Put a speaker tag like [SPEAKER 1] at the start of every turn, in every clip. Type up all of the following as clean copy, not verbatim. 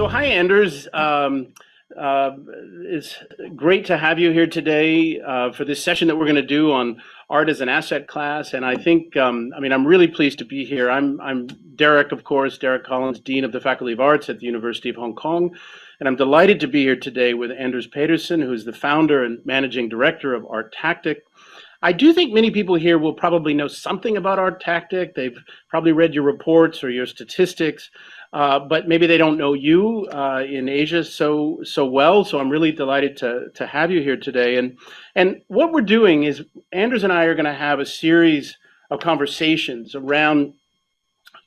[SPEAKER 1] So hi, Anders. It's great to have you here today for this session that we're going to do on art as an asset class. And I think, I'm really pleased to be here. I'm Derek, of course, Derek Collins, Dean of the Faculty of Arts at the University of Hong Kong. And I'm delighted to be here today with Anders Petterson, who's the founder and managing director of ArtTactic. I do think many people here will probably know something about ArtTactic. They've probably read your reports or your statistics, but maybe they don't know you in Asia so well. So I'm really delighted to have you here today. And what we're doing is Anders and I are going to have a series of conversations around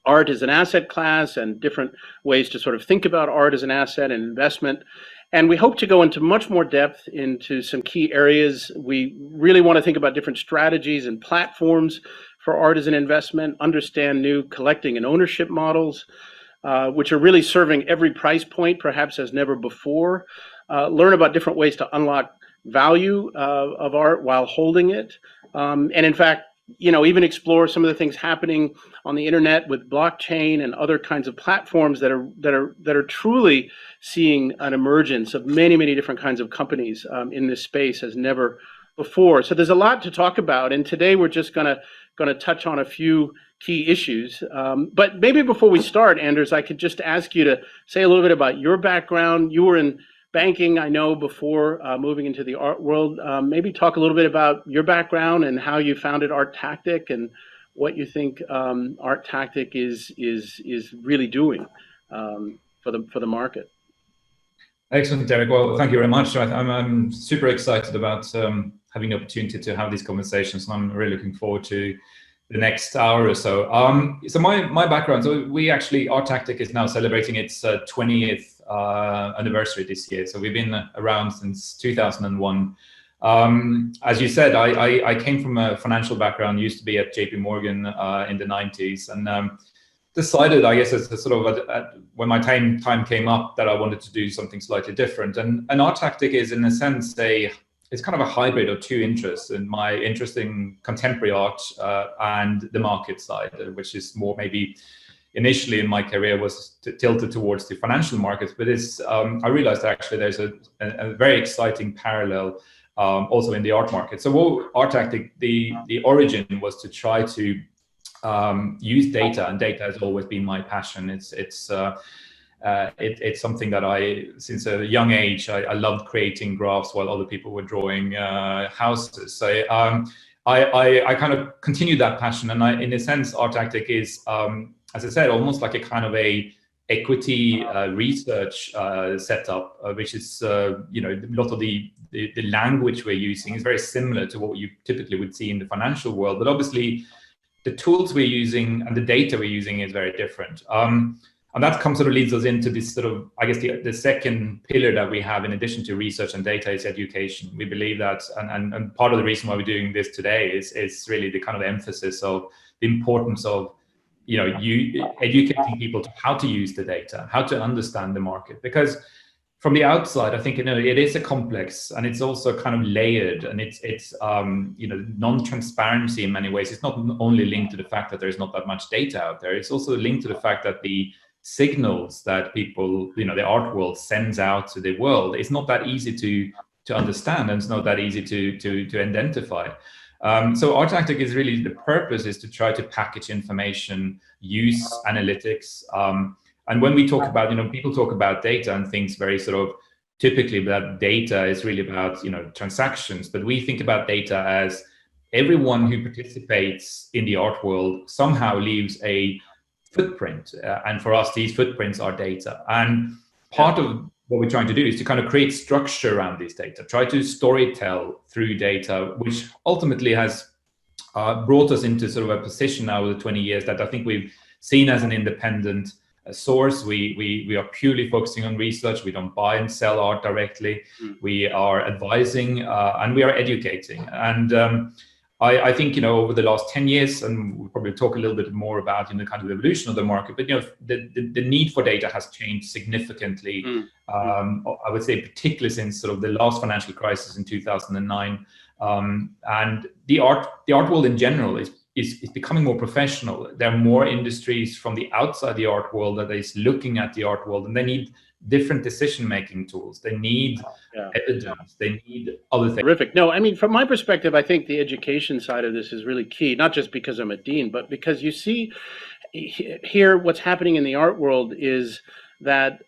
[SPEAKER 1] art as an asset class and different ways to sort of think about art as an asset and investment. And we hope to go into much more depth into some key areas. We really want to think about different strategies and platforms for art as an investment, understand new collecting and ownership models, which are really serving every price point, perhaps as never before. Learn about different ways to unlock value of art while holding it. And in fact, even explore some of the things happening on the internet with blockchain and other kinds of platforms that are truly seeing an emergence of many different kinds of companies in this space as never before. So there's a lot to talk about, and today we're just gonna touch on a few key issues. But maybe before we start, Anders, I could just ask you to say a little bit about your background. You were in banking, I know, before moving into the art world. Maybe talk a little bit about your background and how you founded ArtTactic and what you think ArtTactic is really doing for the market.
[SPEAKER 2] Excellent, Derek. Well, thank you very much. I'm super excited about having the opportunity to have these conversations, and I'm really looking forward to the next hour or so. So my background, so we actually, ArtTactic is now celebrating its 20th anniversary this year. So we've been around since 2001. As you said, I came from a financial background, used to be at JP Morgan in the 90s, and decided, I guess, as a sort of when my time came up, that I wanted to do something slightly different. And ArtTactic is, in a sense, it's kind of a hybrid of two interests, and my interest in contemporary art and the market side, which is more maybe initially in my career was tilted towards the financial markets. But I realized actually there's a very exciting parallel also in the art market. So ArtTactic, the origin was to try to use data, and data has always been my passion. It's something that since a young age, I loved creating graphs while other people were drawing houses. So I kind of continued that passion, and in a sense, ArtTactic is, as I said, almost like a kind of a equity research setup, which is a lot of the language we're using is very similar to what you typically would see in the financial world, but obviously the tools we're using and the data we're using is very different. And that sort of leads us into this sort of, I guess, the second pillar that we have in addition to research and data is education. We believe that, and part of the reason why we're doing this today is really the kind of emphasis of the importance of, educating people to how to use the data, how to understand the market. Because from the outside, I think, it is a complex, and it's also kind of layered, and it's non-transparency in many ways. It's not only linked to the fact that there's not that much data out there. It's also linked to the fact that the signals that people, the art world sends out to the world, it's not that easy to understand, and it's not that easy to identify. So ArtTactic is really, the purpose is to try to package information, use analytics. And when we talk about, people talk about data and things very sort of typically that data is really about, transactions, but we think about data as everyone who participates in the art world somehow leaves a footprint. And for us, these footprints are data. And part of what we're trying to do is to kind of create structure around these data, try to storytell through data, which ultimately has brought us into sort of a position now with 20 years that I think we've seen as an independent source. We are purely focusing on research. We don't buy and sell art directly. We are advising and we are educating. And I think, over the last 10 years, and we'll probably talk a little bit more about kind of the evolution of the market, but the need for data has changed significantly. I would say particularly since sort of the last financial crisis in 2009. And the art world in general is becoming more professional. There are more industries from the outside the art world that is looking at the art world, and they need different decision-making tools. They need evidence. They need other things.
[SPEAKER 1] Terrific. No, I mean, from my perspective, I think the education side of this is really key, not just because I'm a dean, but because you see here what's happening in the art world is that,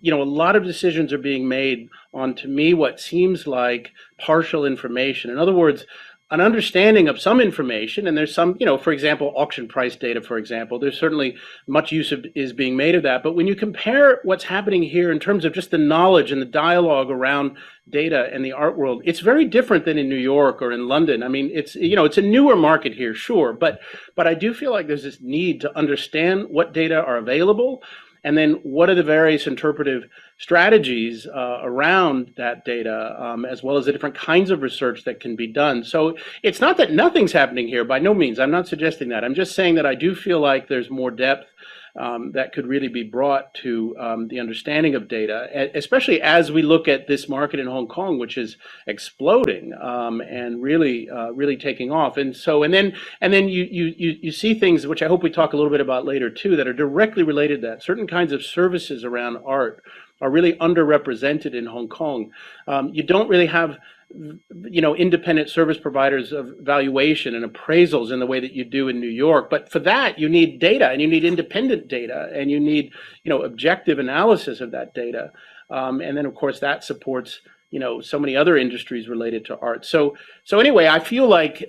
[SPEAKER 1] you know, a lot of decisions are being made on, to me, what seems like partial information. In other words, an understanding of some information, and there's some, you know, for example, auction price data, for example, there's certainly much use is being made of that. But when you compare what's happening here in terms of just the knowledge and the dialogue around data and the art world, it's very different than in New York or in London. I mean, it's, you know, it's a newer market here, sure, but I do feel like there's this need to understand what data are available, and then what are the various interpretive strategies around that data, as well as the different kinds of research that can be done. So it's not that nothing's happening here, by no means. I'm not suggesting that. I'm just saying that I do feel like there's more depth that could really be brought to the understanding of data, especially as we look at this market in Hong Kong, which is exploding and really, really taking off. And so, and then you see things which I hope we talk a little bit about later too, that are directly related to that. Certain kinds of services around art are really underrepresented in Hong Kong. You don't really have, you know, independent service providers of valuation and appraisals in the way that you do in New York. But for that, you need data, and you need independent data, and you need, you know, objective analysis of that data. And then, of course, that supports, you know, so many other industries related to art. So anyway, I feel like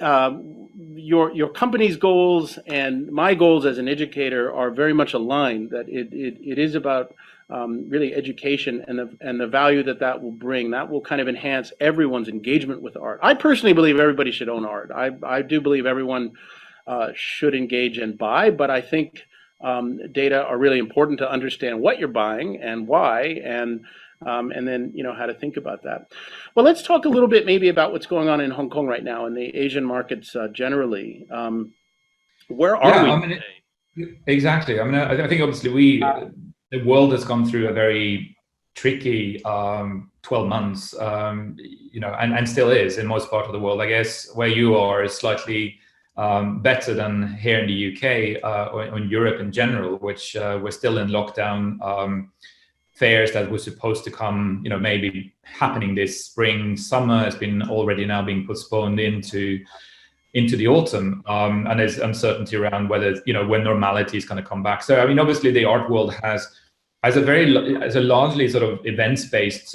[SPEAKER 1] your company's goals and my goals as an educator are very much aligned. That it is about really education and the value that will bring. That will kind of enhance everyone's engagement with art. I personally believe everybody should own art. I do believe everyone should engage and buy, but I think data are really important to understand what you're buying and why, and then, you know, how to think about that. Well, let's talk a little bit maybe about what's going on in Hong Kong right now and the Asian markets generally. Where are we today?
[SPEAKER 2] Exactly. I mean, I think obviously the world has gone through a very tricky 12 months, you know, and still is in most part of the world. I guess where you are is slightly better than here in the UK or in Europe in general, which we're still in lockdown. Fairs that were supposed to come, you know, maybe happening this spring, summer has been already now being postponed into the autumn, and there's uncertainty around whether, you know, when normality is going to come back. So I mean, obviously the art world has a largely sort of events-based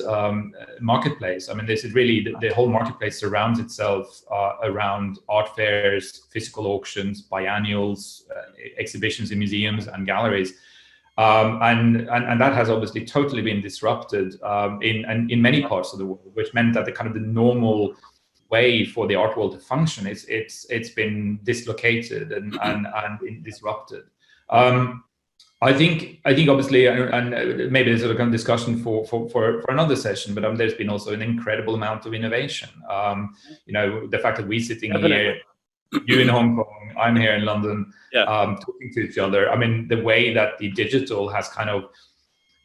[SPEAKER 2] marketplace. I mean, this is really the whole marketplace surrounds itself around art fairs, physical auctions, biennials, exhibitions in museums and galleries. And that has obviously totally been disrupted in many parts of the world, which meant that the normal way for the art world to function it's been dislocated and disrupted. I think obviously, and maybe there's a kind of discussion for another session, but there's been also an incredible amount of innovation. You know, the fact that we're sitting here, you in Hong Kong, I'm here in London, talking to each other. I mean, the way that the digital has kind of,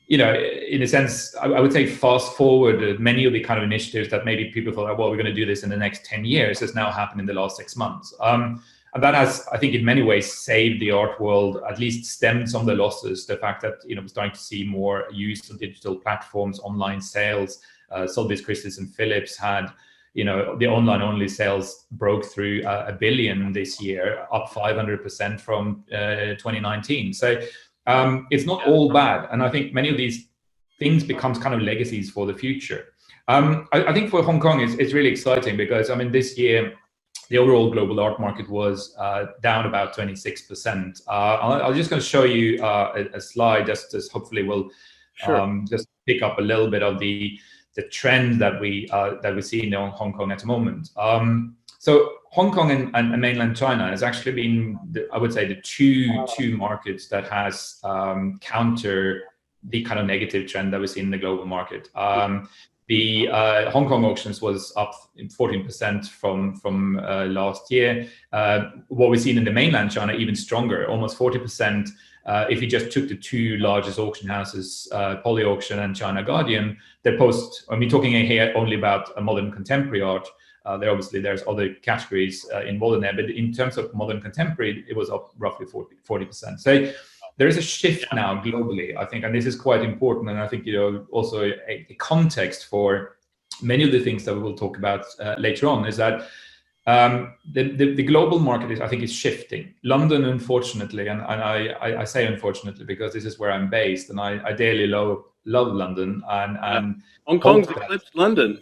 [SPEAKER 2] you know, in a sense, I would say fast forward many of the kind of initiatives that maybe people thought, well, we're going to do this in the next 10 years, has now happened in the last 6 months. And that has, I think, in many ways saved the art world, at least stemmed some of the losses. The fact that, you know, we're starting to see more use of digital platforms, online sales. Sotheby's, Christie's and Phillips had, you know, the online only sales broke through $1 billion this year, up 500% from 2019. So it's not all bad. And I think many of these things becomes kind of legacies for the future. I think for Hong Kong, it's really exciting because, I mean, this year, the overall global art market was down about 26%. I'm just going to show you a slide just hopefully will just pick up a little bit of the trend that we see in Hong Kong at the moment. So Hong Kong and mainland China has actually been, I would say, the two markets that has counter the kind of negative trend that we see in the global market. The Hong Kong auctions was up 14% from last year. What we've seen in the mainland China, even stronger, almost 40%. If you just took the two largest auction houses, Poly Auction and China Guardian, they post, I mean, talking here only about modern contemporary art. There's other categories involved in there, but in terms of modern contemporary, it was up roughly 40%. So there is a shift now globally, I think, and this is quite important. And I think, also a context for many of the things that we will talk about later on is that the global market is, I think, is shifting. London, unfortunately, and I say unfortunately because this is where I'm based, and I dearly love London, and
[SPEAKER 1] Hong Kong's eclipsed London.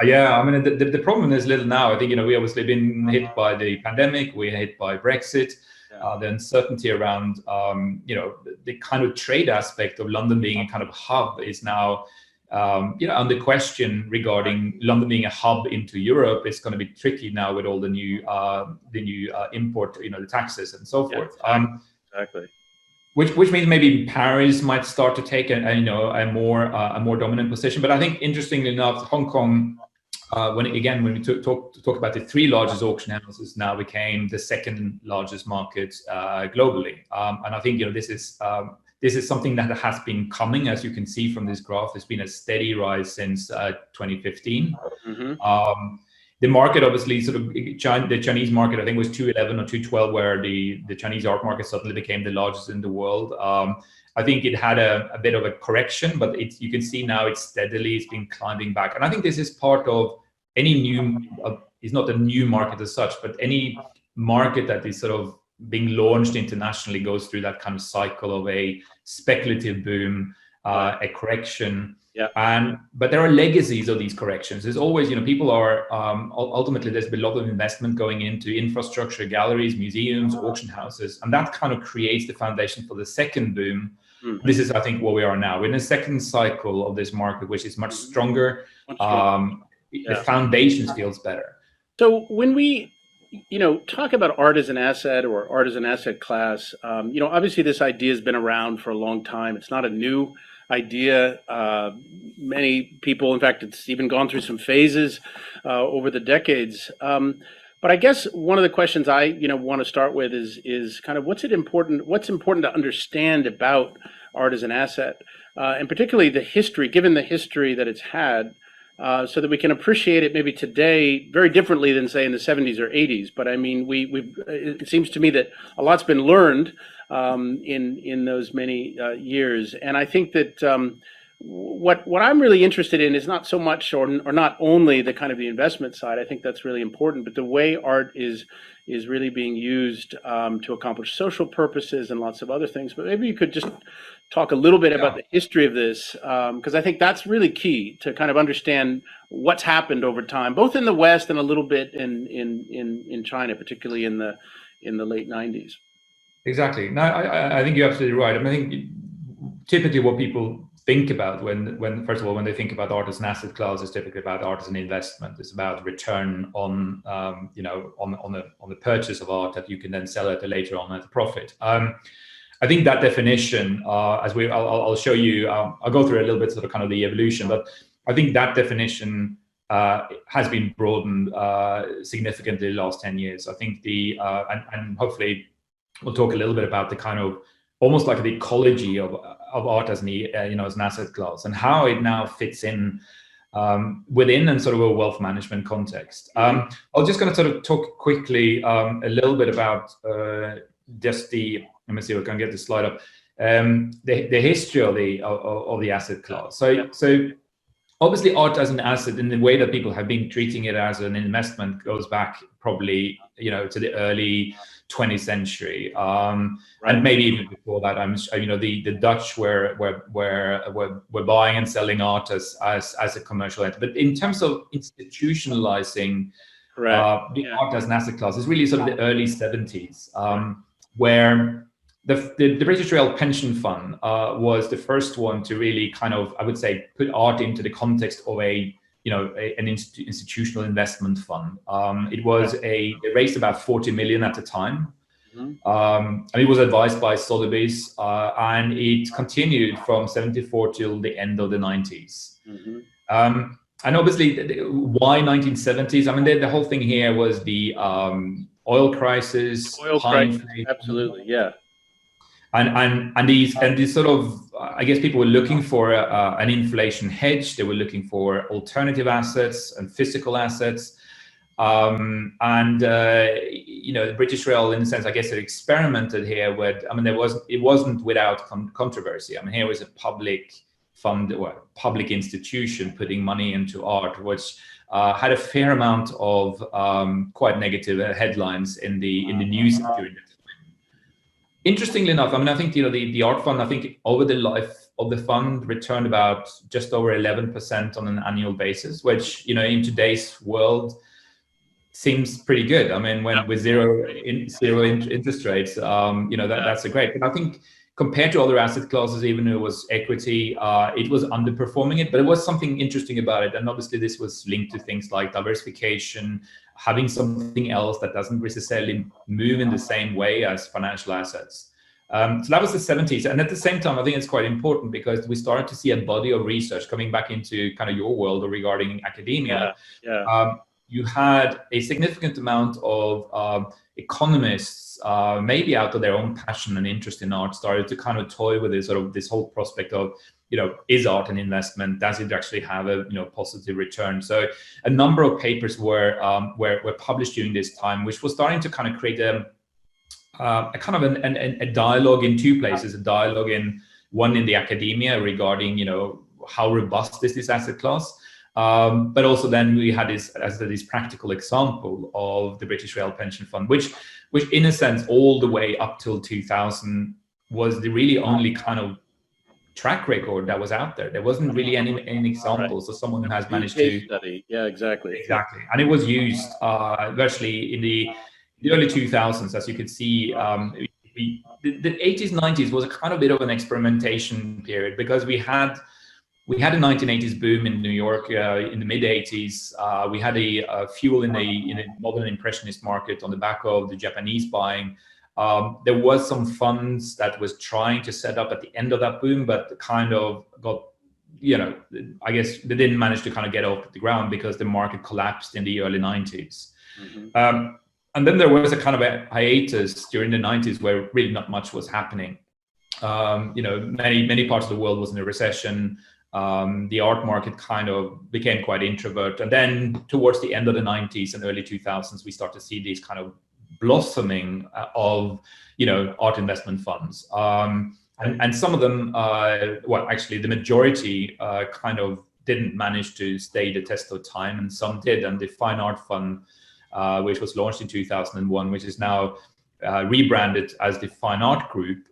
[SPEAKER 2] Yeah, I mean, the problem is little now. I think, we obviously been hit by the pandemic, we're hit by Brexit, the uncertainty around, the kind of trade aspect of London being a kind of hub is now, under question regarding London being a hub into Europe. It's going to be tricky now with all the new import, the taxes and so forth.
[SPEAKER 1] Exactly.
[SPEAKER 2] Which means maybe Paris might start to take a more dominant position. But I think, interestingly enough, Hong Kong, when we talk about the three largest auction houses, now became the second largest market globally. And I think this is something that has been coming, as you can see from this graph. There's been a steady rise since 2015. Mm-hmm. The market, obviously, the Chinese market, I think, was 2011 or 2012, where the Chinese art market suddenly became the largest in the world. I think it had a bit of a correction, but you can see now it's been climbing back. And I think this is part of any new, it's not a new market as such, but any market that is sort of being launched internationally goes through that kind of cycle of a speculative boom, a correction. Yeah. But there are legacies of these corrections. There's always, people are, ultimately, there's been a lot of investment going into infrastructure, galleries, museums, auction houses, and that kind of creates the foundation for the second boom. Mm-hmm. This is, I think, where we are now. We're in a second cycle of this market, which is much stronger. The foundations feels better.
[SPEAKER 1] So when we, talk about art as an asset or art as an asset class, obviously this idea has been around for a long time. It's not a new idea. Many people, in fact, it's even gone through some phases over the decades. But I guess one of the questions I want to start with is kind of what's important to understand about art as an asset, and particularly the history, given the history that it's had, so that we can appreciate it maybe today very differently than, say, in the 70s or 80s. But I mean, it seems to me that a lot's been learned in those many years, and I think that what I'm really interested in is not so much or not only the kind of the investment side. I think that's really important, but the way art is really being used to accomplish social purposes and lots of other things. But maybe you could just talk a little bit about the history of this, because I think that's really key to kind of understand what's happened over time, both in the West and a little bit in China, particularly in the late 90s.
[SPEAKER 2] Exactly. No, I think you're absolutely right. I mean, I think typically what people think about when first of all, when they think about art as an asset class, is typically about art as an investment. It's about return on the purchase of art that you can then sell it later on at a profit. I think that definition, I'll show you, I'll go through a little bit sort of kind of the evolution, but I think that definition has been broadened significantly the last 10 years. I think and hopefully we'll talk a little bit about the kind of almost like the ecology of art as an asset class and how it now fits in within and sort of a wealth management context. I'm just going to sort of talk quickly a little bit about just let me see if I can get the slide up, the history of the asset class. So obviously art as an asset, in the way that people have been treating it as an investment, goes back probably to the early 20th century, and maybe even before that. The Dutch were buying and selling art as a commercial entity. But in terms of institutionalizing the art as an asset class, is really sort of the early 70s, where the British Royal Pension Fund was the first one to really kind of, I would say, put art into the context of an institutional investment fund. It raised about 40 million at the time. And it was advised by Sotheby's, and it continued from 74 till the end of the 90s. And obviously, why 1970s? I mean, the whole thing here was the oil crisis, inflation.
[SPEAKER 1] Absolutely, yeah.
[SPEAKER 2] And these sort of, I guess people were looking for an inflation hedge. They were looking for alternative assets and physical assets. The British Rail, in a sense, I guess, it experimented here with. I mean, it wasn't without controversy. I mean, here was a public fund or public institution putting money into art, which had a fair amount of quite negative headlines in the news during that time. Interestingly enough, I mean, I think the art fund, I think over the life of the fund returned about just over 11% on an annual basis, which in today's world seems pretty good. I mean, with zero interest rates, that's a great. But I think compared to other asset classes, even though it was equity, it was underperforming it. But it was something interesting about it, and obviously this was linked to things like diversification, having something else that doesn't necessarily move in the same way as financial assets. So that was the 70s, and at the same time, I think it's quite important because we started to see a body of research coming back into kind of your world regarding academia. You had a significant amount of economists, maybe out of their own passion and interest in art, started to kind of toy with this whole prospect of, is art an investment? Does it actually have a positive return? So a number of papers were published during this time, which was starting to kind of create a kind of a dialogue in two places: a dialogue in the academia regarding how robust is this asset class. But also then we had this practical example of the British Rail Pension Fund, which in a sense all the way up till 2000 was the really only kind of track record that was out there. There wasn't really any examples of someone who has managed to
[SPEAKER 1] study. Yeah, exactly.
[SPEAKER 2] And it was used virtually in the early 2000s, as you could see. The 80s, 90s was a kind of bit of an experimentation period because we had a 1980s boom in New York in the mid 80s. We had a fuel in the modern impressionist market on the back of the Japanese buying. There was some funds that was trying to set up at the end of that boom, but kind of got, I guess they didn't manage to kind of get off the ground because the market collapsed in the early 90s. Mm-hmm. And then there was a kind of a hiatus during the 90s where really not much was happening. Many parts of the world was in a recession. The art market kind of became quite introvert. And then towards the end of the 90s and early 2000s, we start to see these kind of blossoming of, art investment funds. And some of them, actually the majority kind of didn't manage to stay the test of time, and some did. And the Fine Art Fund, which was launched in 2001, which is now rebranded as the Fine Art Group,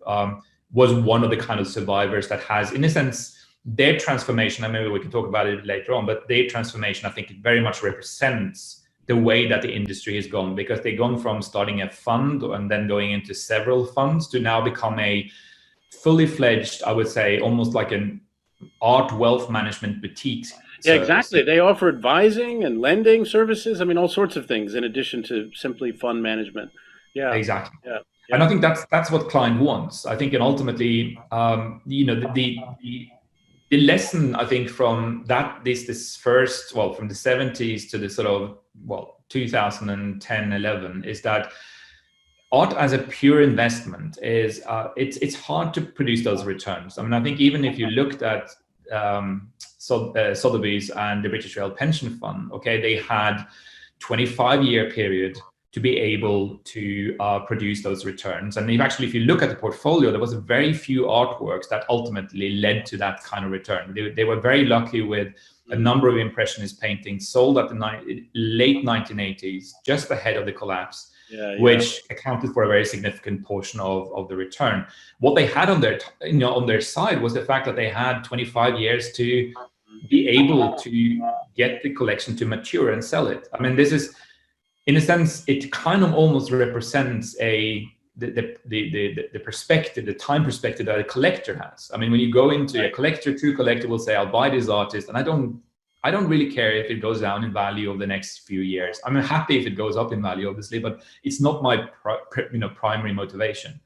[SPEAKER 2] was one of the kind of survivors that has, in a sense, their transformation, and maybe we can talk about it later on, but their transformation, I think it very much represents the way that the industry has gone, because they've gone from starting a fund and then going into several funds to now become a fully fledged, I would say, almost like an art wealth management boutique.
[SPEAKER 1] Yeah, exactly. They offer advising and lending services. I mean, all sorts of things in addition to simply fund management. Yeah,
[SPEAKER 2] exactly. Yeah. And I think that's what client wants. I think, and ultimately, the lesson, I think, from that, this first, from the 70s to the sort of, 2010, 11, is that art as a pure investment is, it's hard to produce those returns. I mean, I think even if you looked at Sotheby's and the British Rail Pension Fund, okay, they had 25-year period to be able to produce those returns. And if you look at the portfolio, there was very few artworks that ultimately led to that kind of return. They were very lucky with a number of impressionist paintings sold at the late 1980s, just ahead of the collapse, which accounted for a very significant portion of the return. What they had on their side was the fact that they had 25 years to be able to get the collection to mature and sell it. I mean, this is, in a sense, it kind of almost represents the perspective, the time perspective that a collector has. I mean, when you go into a true collector will say, I'll buy this artist, and I don't really care if it goes down in value over the next few years. I'm happy if it goes up in value, obviously, but it's not my primary motivation.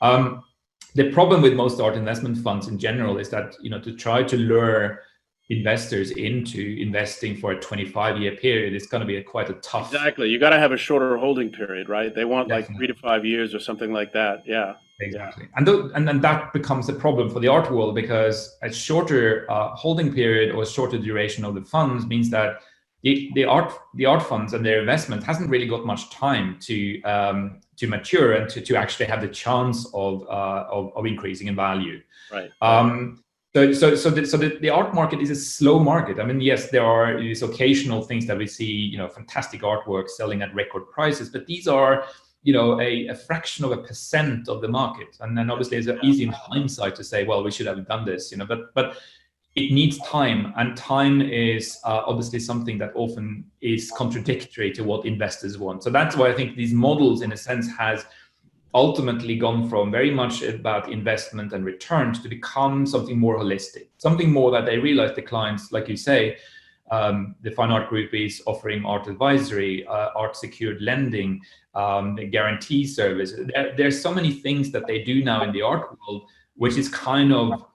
[SPEAKER 2] The problem with most art investment funds in general is that, to try to lure investors into investing for a 25-year period, it's going to be quite a tough.
[SPEAKER 1] Exactly. You got to have a shorter holding period, right? They want like 3 to 5 years or something like that. Yeah.
[SPEAKER 2] Exactly. And then that becomes a problem for the art world, because a shorter holding period or shorter duration of the funds means that the art funds and their investment hasn't really got much time to mature and to actually have the chance of increasing in value.
[SPEAKER 1] Right.
[SPEAKER 2] So the art market is a slow market. I mean, yes, there are these occasional things that we see, fantastic artwork selling at record prices, but these are, a fraction of a percent of the market. And then obviously it's easy in hindsight to say, well, we should have done this, but it needs time, and time is obviously something that often is contradictory to what investors want. So that's why I think these models, in a sense, has ultimately gone from very much about investment and returns to become something more holistic, something more that they realize the clients, like you say, the Fine Art Group is offering art advisory, art secured lending, guarantee service. There's so many things that they do now in the art world, which is kind of,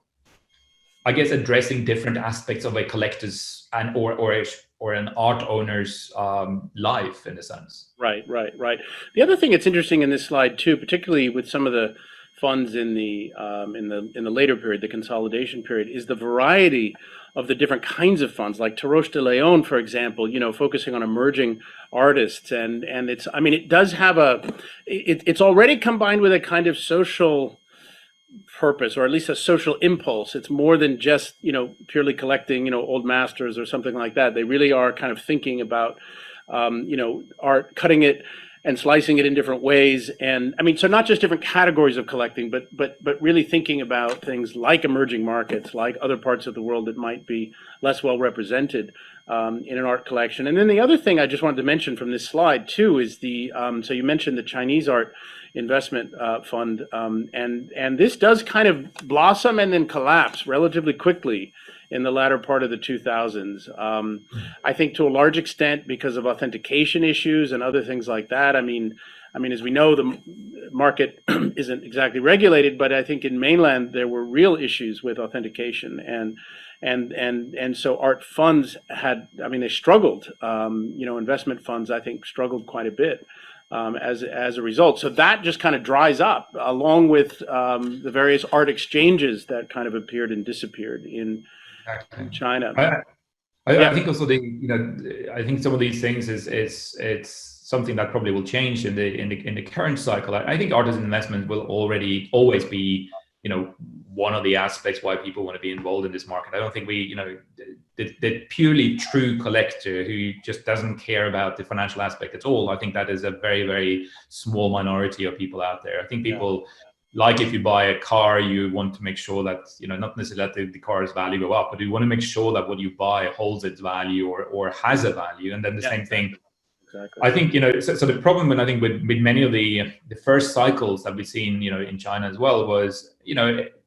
[SPEAKER 2] I guess, addressing different aspects of a collector's and or an art owner's life, in a sense.
[SPEAKER 1] Right. The other thing that's interesting in this slide too, particularly with some of the funds in the later period, the consolidation period, is the variety of the different kinds of funds, like Taroche de Leon, for example, focusing on emerging artists, and it does have it's already combined with a kind of social purpose, or at least a social impulse. It's more than just purely collecting old masters or something like that. They really are kind of thinking about art, cutting it and slicing it in different ways, and so not just different categories of collecting, but really thinking about things like emerging markets, like other parts of the world that might be less well represented in an art collection. And then the other thing I just wanted to mention from this slide too is so you mentioned the Chinese art investment fund, and this does kind of blossom and then collapse relatively quickly in the latter part of the 2000s. I think to a large extent because of authentication issues and other things like that. I mean, as we know, the market isn't exactly regulated, but I think in mainland there were real issues with authentication, and so art funds they struggled. Investment funds, I think, struggled quite a bit. As a result. So that just kind of dries up, along with the various art exchanges that kind of appeared and disappeared in China.
[SPEAKER 2] I think also I think some of these things it's something that probably will change in the current cycle. I think art as an investment will always be one of the aspects why people want to be involved in this market. I don't think the purely true collector who just doesn't care about the financial aspect at all, I think that is a very, very small minority of people out there. I think people, like if you buy a car, you want to make sure that, not necessarily that the car's value go up, but you want to make sure that what you buy holds its value or has a value. And then the same thing. Exactly. I think, so the problem with many of the first cycles that we've seen, in China as well was,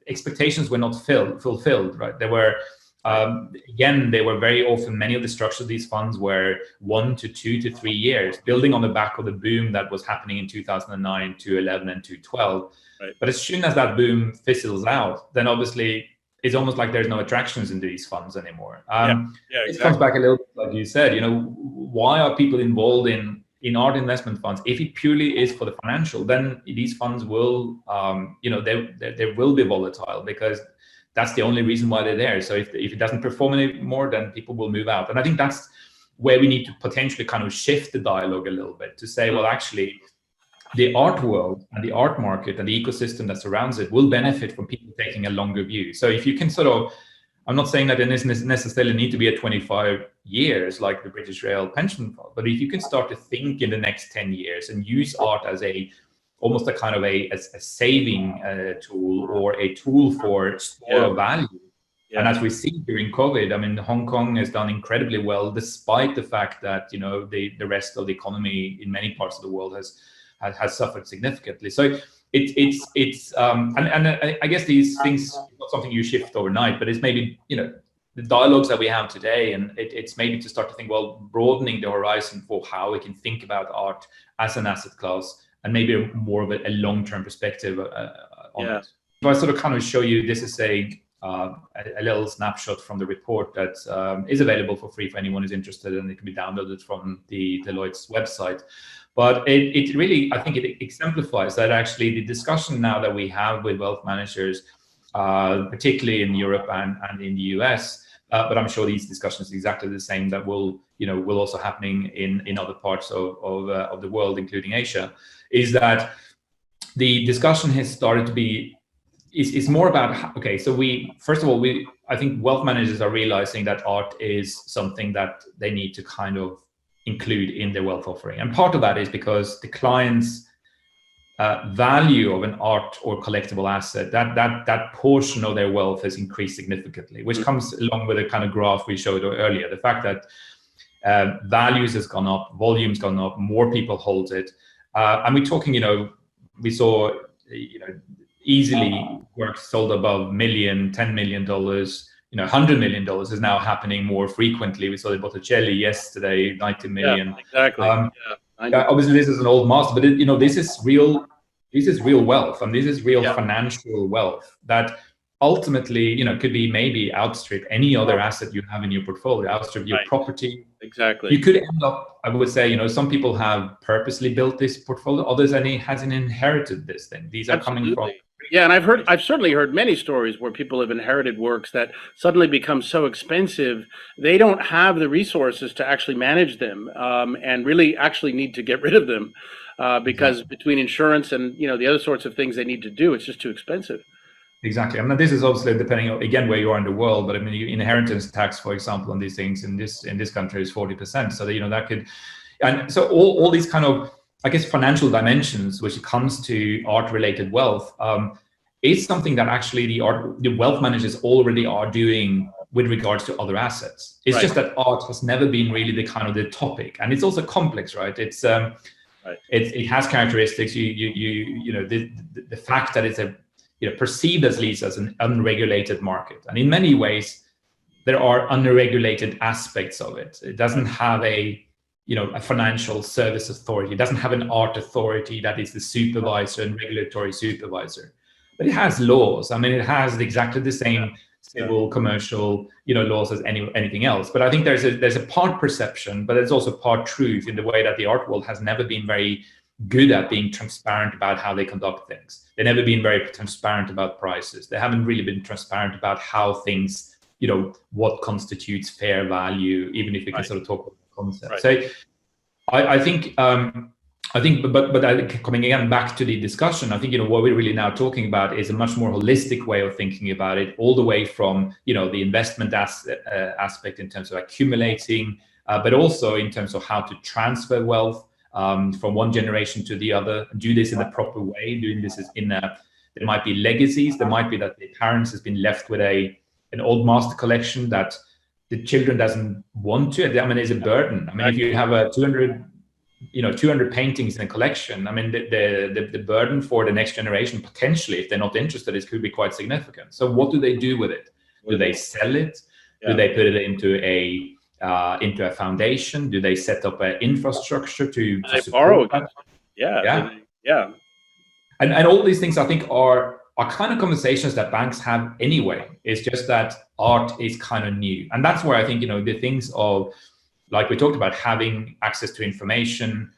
[SPEAKER 2] expectations were not fulfilled, right? They were, again, they were very often, many of the structures of these funds were 1 to 2 to 3 years, building on the back of the boom that was happening in 2009, 2011, and 2012. Right. But as soon as that boom fizzles out, then obviously it's almost like there's no attractions in these funds anymore. Exactly. It comes back a little bit, like you said, why are people involved in art investment funds? If it purely is for the financial, then these funds will, they will be volatile, because that's the only reason why they're there. So if it doesn't perform anymore, then people will move out. And I think that's where we need to potentially kind of shift the dialogue a little bit to say, well, actually, the art world and the art market and the ecosystem that surrounds it will benefit from people taking a longer view. So if you can sort of, I'm not saying that it doesn't necessarily need to be at 25 years like the British Rail pension fund, but if you can start to think in the next 10 years and use art as almost a kind of a saving tool, or a tool for store of value. Yeah. And as we see during COVID, Hong Kong has done incredibly well, despite the fact that, the rest of the economy in many parts of the world has suffered significantly. So it's and I guess these things are not something you shift overnight, but it's maybe, the dialogues that we have today, and it's maybe to start to think, well, broadening the horizon for how we can think about art as an asset class, and maybe more of a long-term perspective on it. So I sort of kind of show you, this is a little snapshot from the report that is available for free for anyone who's interested, and it can be downloaded from the Deloitte's website. But it really, I think it exemplifies that actually the discussion now that we have with wealth managers, particularly in Europe and in the US, but I'm sure these discussions are exactly the same that will also happening in other parts of the world, including Asia, is that the discussion has started to be is more about, okay, so first of all, I think wealth managers are realizing that art is something that they need to kind of include in their wealth offering. And part of that is because the client's value of an art or collectible asset, that portion of their wealth has increased significantly, which comes along with the kind of graph we showed earlier. The fact that values has gone up, volume's gone up, more people hold it. And we're talking, we saw, easily works sold above $1 million, $10 million, $100 million is now happening more frequently. We saw the Botticelli yesterday, 90 million.
[SPEAKER 1] Yeah, exactly.
[SPEAKER 2] Obviously, this is an old master, but this is real wealth, and this is real financial wealth that ultimately, could be maybe outstrip any other asset you have in your portfolio, outstrip your property.
[SPEAKER 1] Exactly.
[SPEAKER 2] You could end up, I would say, some people have purposely built this portfolio, others hasn't inherited this thing. These are coming from.
[SPEAKER 1] Yeah, and I've certainly heard many stories where people have inherited works that suddenly become so expensive they don't have the resources to actually manage them, and really actually need to get rid of them, because between insurance and the other sorts of things they need to do, it's just too expensive.
[SPEAKER 2] Exactly. I mean, this is obviously depending on, again, where you are in the world, but I mean, inheritance tax, for example, on these things in this country is 40%. So that could, and so all these kind of, I guess, financial dimensions, which comes to art-related wealth, is something that actually the wealth managers already are doing with regards to other assets. It's just that art has never been really the topic, and it's also complex, right? It's it has characteristics. The fact that it's perceived at least as an unregulated market, and in many ways there are unregulated aspects of it. It doesn't have a financial service authority. It doesn't have an art authority that is the supervisor and regulatory supervisor, but it has laws. I mean, it has exactly the same civil, commercial, laws as anything else. But I think there's a part perception, but there's also part truth in the way that the art world has never been very good at being transparent about how they conduct things. They've never been very transparent about prices. They haven't really been transparent about how things, what constitutes fair value, even if we can sort of talk about the concept. So I think, but coming again back to the discussion, I think, what we're really now talking about is a much more holistic way of thinking about it, all the way from, the investment aspect in terms of accumulating, but also in terms of how to transfer wealth from one generation to the other, do this in the proper way, doing this there might be legacies, there might be that the parents has been left with an old master collection that the children doesn't want to. I mean, it's a burden. I mean, if you have 200 paintings in a collection, I mean, the burden for the next generation, potentially, if they're not interested, it could be quite significant. So what do they do with it? Do they sell it? Do they put it into a foundation? Do they set up an infrastructure to
[SPEAKER 1] borrow
[SPEAKER 2] that?
[SPEAKER 1] Yeah.
[SPEAKER 2] And all these things, I think, are kind of conversations that banks have anyway. It's just that art is kind of new. And that's where I think, the things of, like we talked about, having access to information,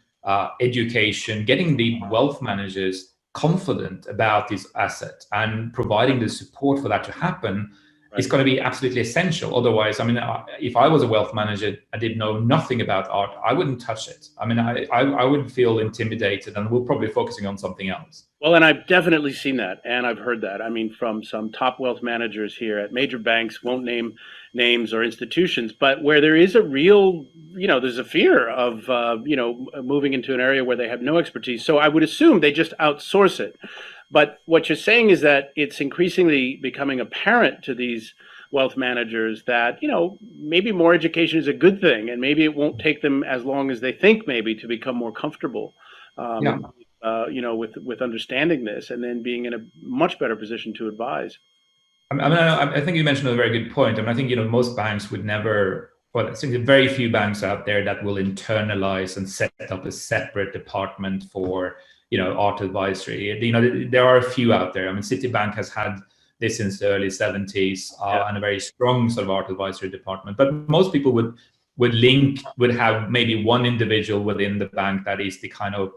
[SPEAKER 2] education, getting the wealth managers confident about this asset and providing the support for that to happen is going to be absolutely essential. Otherwise, I mean, if I was a wealth manager, I did know nothing about art, I wouldn't touch it. I mean, I would feel intimidated, and we're probably focusing on something else.
[SPEAKER 1] Well, and I've definitely seen that, and I've heard that. I mean, from some top wealth managers here at major banks, won't name names or institutions, but where there is a real, there's a fear of, moving into an area where they have no expertise. So I would assume they just outsource it. But what you're saying is that it's increasingly becoming apparent to these wealth managers that, maybe more education is a good thing, and maybe it won't take them as long as they think maybe to become more comfortable, with understanding this and then being in a much better position to advise.
[SPEAKER 2] I think you mentioned a very good point. I mean, I think, most banks would never, well, I think there are very few banks out there that will internalize and set up a separate department for, art advisory. There are a few out there. I mean, Citibank has had this since the early 70s, and a very strong sort of art advisory department. But most people would have maybe one individual within the bank that is the kind of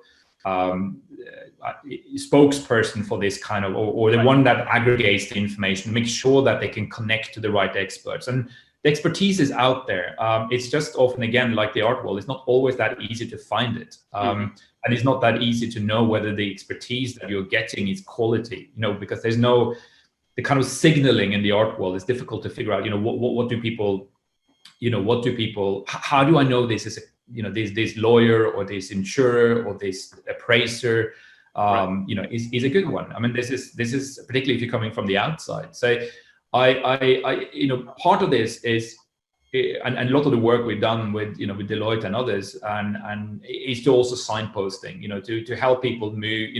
[SPEAKER 2] spokesperson for this kind of, or the one that aggregates the information, makes sure that they can connect to the right experts. And the expertise is out there. It's just often, again, like the art world, it's not always that easy to find it. And it's not that easy to know whether the expertise that you're getting is quality, because there's no, the kind of signaling in the art world is difficult to figure out, what do people, how do I know this is, this lawyer or this insurer or this appraiser, is a good one. I mean, this is particularly if you're coming from the outside. So part of this is, and a lot of the work we've done with Deloitte and others, and is to also signposting, to help people move,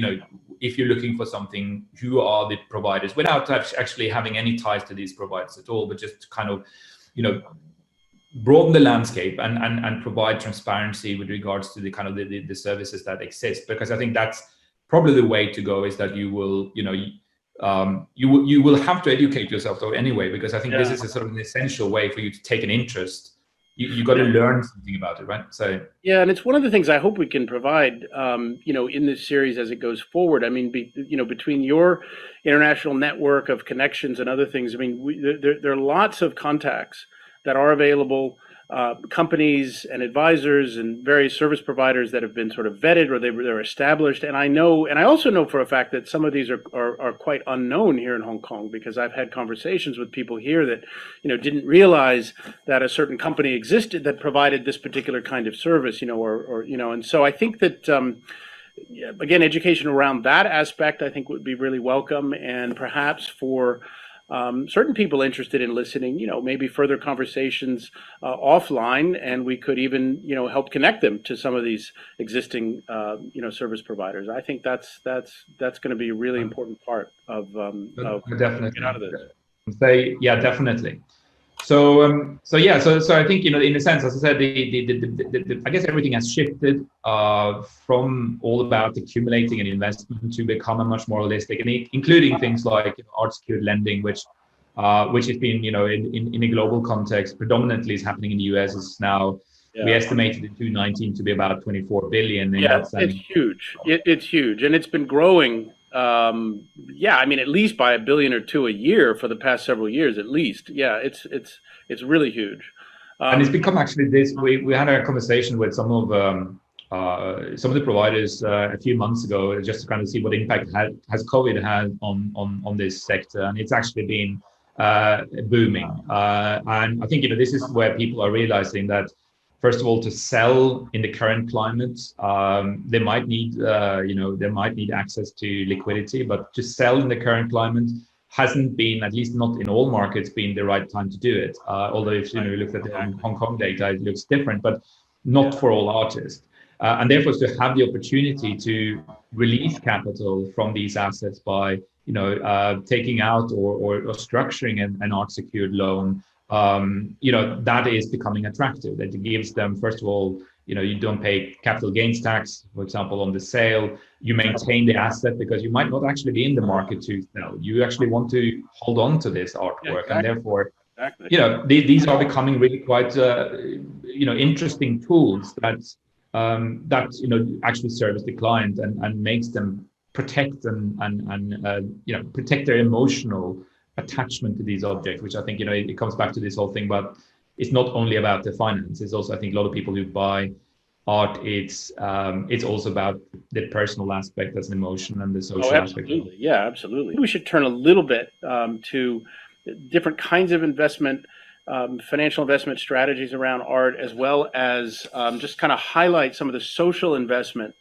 [SPEAKER 2] if you're looking for something, who are the providers, without actually having any ties to these providers at all, but just kind of, broaden the landscape and provide transparency with regards to the kind of the services that exist. Because I think that's probably the way to go, is that you will, you will have to educate yourself though anyway, because I think this is a sort of an essential way for you to take an interest. You got to learn something about it, right? So
[SPEAKER 1] yeah, and it's one of the things I hope we can provide, in this series as it goes forward. I mean, between your international network of connections and other things, I mean, there are lots of contacts that are available, companies and advisors and various service providers that have been sort of vetted, or they're established. And I also know for a fact that some of these are quite unknown here in Hong Kong, because I've had conversations with people here that, didn't realize that a certain company existed that provided this particular kind of service, and so I think that, again, education around that aspect, I think, would be really welcome. And perhaps for certain people interested in listening, maybe further conversations offline, and we could even, help connect them to some of these existing, service providers. I think that's going to be a really important part of
[SPEAKER 2] definitely
[SPEAKER 1] get out of this.
[SPEAKER 2] Yeah, definitely. So I think, in a sense, as I said, I guess everything has shifted from all about accumulating an investment to become a much more holistic, and including things like art secured lending, which has been, in a global context, predominantly is happening in the US. Is now we estimated in 2019 to be about 24 billion.
[SPEAKER 1] It's huge. It's huge, and it's been growing. I mean, at least by $1 billion or $2 billion a year for the past several years, at least. Yeah, it's really huge.
[SPEAKER 2] And it's become actually this. We had a conversation with some of the providers a few months ago, just to kind of see what impact has COVID had on this sector, and it's actually been booming. And I think this is where people are realizing that, first of all, to sell in the current climate, they might need access to liquidity, but to sell in the current climate hasn't been, at least not in all markets, been the right time to do it. Although if you look at the Hong Kong data, it looks different, but not for all artists. And therefore, to have the opportunity to release capital from these assets by taking out or structuring an art secured loan, that is becoming attractive. That gives them, first of all, you don't pay capital gains tax, for example, on the sale. You maintain the asset because you might not actually be in the market to sell. You actually want to hold on to this artwork, and therefore, these are becoming really quite, interesting tools that actually service the client and makes them protect and protect their emotional attachment to these objects, which I think, it comes back to this whole thing about, it's not only about the finance. It's also, I think, a lot of people who buy art, it's also about the personal aspect as an emotion and the social aspect.
[SPEAKER 1] Yeah, absolutely. We should turn a little bit to different kinds of investment, financial investment strategies around art, as well as just kind of highlight some of the social investment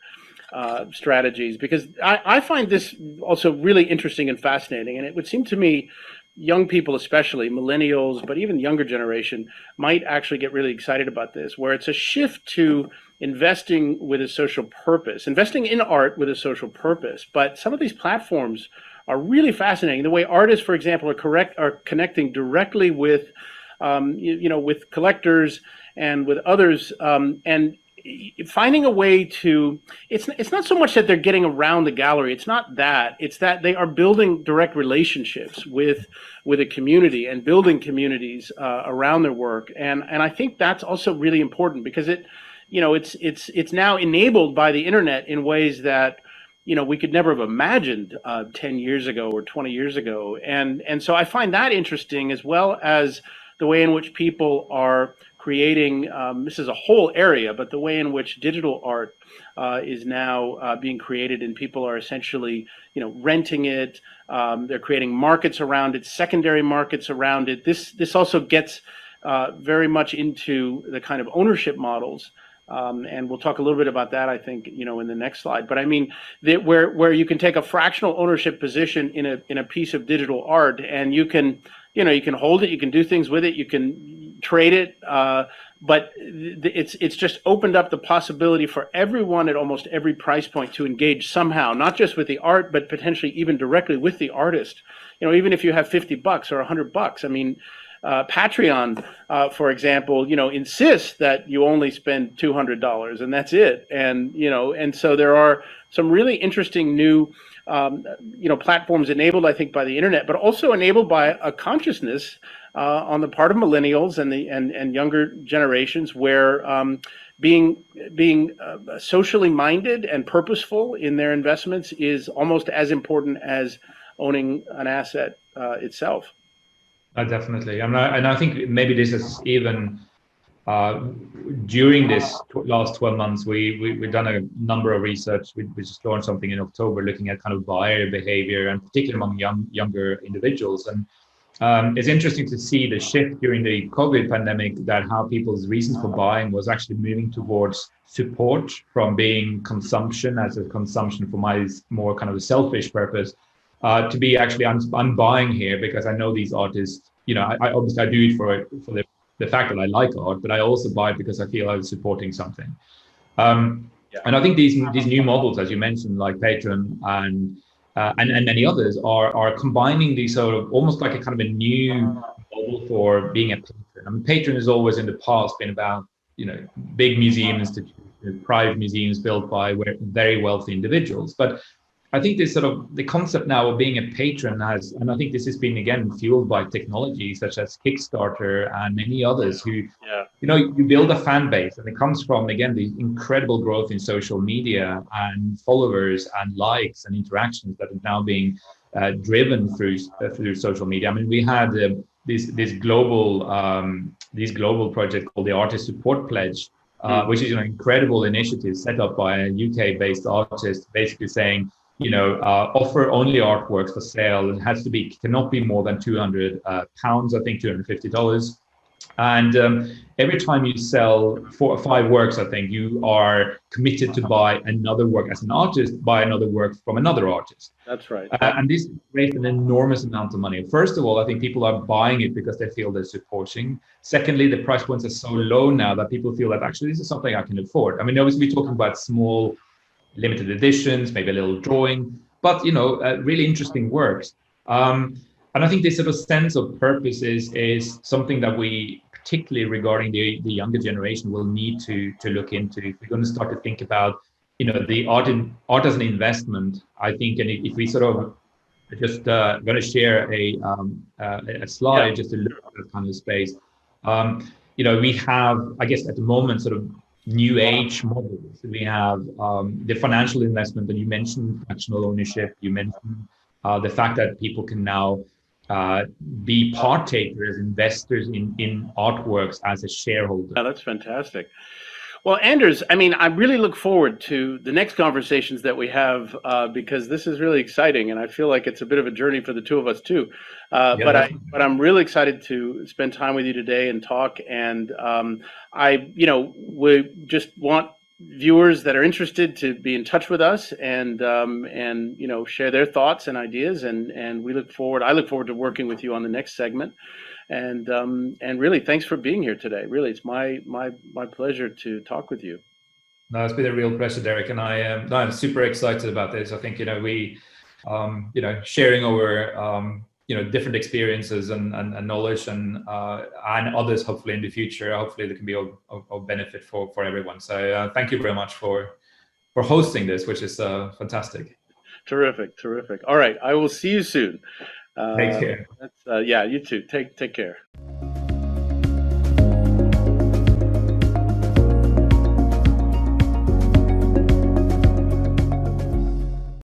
[SPEAKER 1] strategies, because I find this also really interesting and fascinating. And it would seem to me young people, especially millennials, but even younger generation, might actually get really excited about this, where it's a shift to investing with a social purpose, investing in art with a social purpose. But some of these platforms are really fascinating. The way artists, for example, are connecting directly with, with collectors and with others, and finding a way to, it's not so much that they're getting around the gallery. It's not that. It's that they are building direct relationships with a community and building communities around their work. And I think that's also really important, because it's now enabled by the internet in ways that we could never have imagined 10 years ago or 20 years ago. And so I find that interesting, as well as the way in which people are creating, this is a whole area, but the way in which digital art is now being created, and people are essentially, renting it. They're creating markets around it, secondary markets around it. This also gets very much into the kind of ownership models. And we'll talk a little bit about that, I think, in the next slide. But I mean, where you can take a fractional ownership position in a piece of digital art, and you can hold it, you can do things with it, you can trade it, but it's just opened up the possibility for everyone at almost every price point to engage somehow, not just with the art, but potentially even directly with the artist. Even if you have $50 or $100, I mean. Patreon, for example, insists that you only spend $200 and that's it. And so there are some really interesting new, platforms enabled, I think, by the internet, but also enabled by a consciousness on the part of millennials and younger generations, where being socially minded and purposeful in their investments is almost as important as owning an asset itself.
[SPEAKER 2] Definitely. And I think maybe this is even during this last 12 months, we've done a number of research. We just launched something in October looking at kind of buyer behavior, and particularly among younger individuals. And it's interesting to see the shift during the COVID pandemic, that how people's reasons for buying was actually moving towards support, from being consumption as a consumption for my more kind of a selfish purpose, to be actually, I'm buying here because I know these artists. I obviously I do it for the fact that I like art, but I also buy it because I feel I was supporting something. And I think these new models, as you mentioned, like Patreon and many others, are combining these sort of almost like a kind of a new model for being a patron. I mean, Patreon has always in the past been about big museum institutions, private museums built by very wealthy individuals, but I think this sort of the concept now of being a patron has, and I think this has been again fueled by technology such as Kickstarter and many others who, you build a fan base, and it comes from, again, the incredible growth in social media and followers and likes and interactions that are now being driven through social media. I mean, we had this global project called the Artist Support Pledge, which is an incredible initiative set up by a UK-based artist, basically saying, offer only artworks for sale. It cannot be more than £200, I think $250. And every time you sell 4 or 5 works, I think you are committed to buy another work as an artist, buy another work from another artist.
[SPEAKER 1] That's right.
[SPEAKER 2] And this creates an enormous amount of money. First of all, I think people are buying it because they feel they're supporting. Secondly, the price points are so low now that people feel that actually this is something I can afford. I mean, obviously we're talking about small limited editions, maybe a little drawing, but really interesting works. And I think this sort of sense of purpose is something that we, particularly regarding the younger generation, will need to look into if we're going to start to think about the art as an investment. I think, and if we sort of just going to share a slide just to look at that kind of space. We have, I guess, at the moment, sort of new age models. We have the financial investment that you mentioned, fractional ownership. You mentioned the fact that people can now be partakers, investors in artworks as a shareholder.
[SPEAKER 1] Yeah, that's fantastic. Well, Anders, I mean, I really look forward to the next conversations that we have, because this is really exciting, and I feel like it's a bit of a journey for the two of us too. But I'm really excited to spend time with you today and talk. And we just want viewers that are interested to be in touch with us and share their thoughts and ideas. And I look forward to working with you on the next segment. And really, thanks for being here today. Really, it's my pleasure to talk with you.
[SPEAKER 2] No, it's been a real pleasure, Derek, and I'm super excited about this. I think we, sharing our different experiences and knowledge and others, hopefully in the future, hopefully there can be of benefit for everyone. So thank you very much for hosting this, which is fantastic.
[SPEAKER 1] Terrific. All right, I will see you soon.
[SPEAKER 2] Take care.
[SPEAKER 1] You too. Take care.